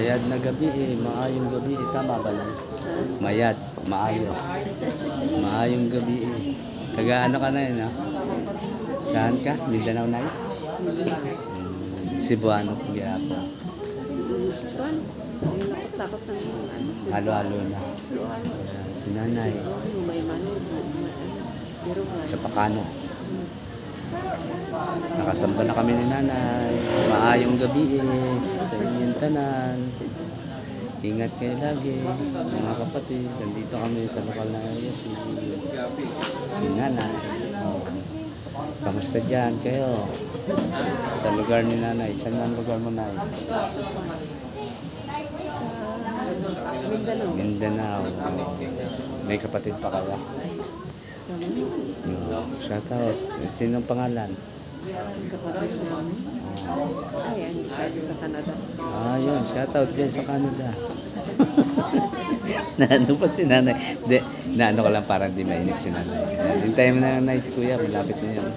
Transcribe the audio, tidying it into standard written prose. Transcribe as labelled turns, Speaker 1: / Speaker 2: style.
Speaker 1: Mayad na gabi eh. Maayong gabi eh. Tama ba lang? Mayad. Maayo. Maayong gabi eh. Taga ano ka na yun ha? Saan ka? Mindanao na yun? Cebuano. Gihapon. Halo-halo na. Si nanay. Sa Pakano. Nakasamba na kami ni nanay. Maayong gabi eh. Sa inyong tanan. Ingat kayo lagi. Mga kapatid. Nandito kami sa lokal na area. Si nanay. Kamusta dyan kayo? Sa lugar ni nanay. Saan ang lugar mo, nay? Mindanao. May kapatid pa kaya? No. Shout out. Sinong pangalan?
Speaker 2: Kapatid namin. Ay, ang isa sa Canada.
Speaker 1: Yun. Shout out dyan sa Canada. Naano pa si nanay? De, naano ko lang parang di mainit si nanay. Hintayin mo na nanay si kuya. Malapit na yan.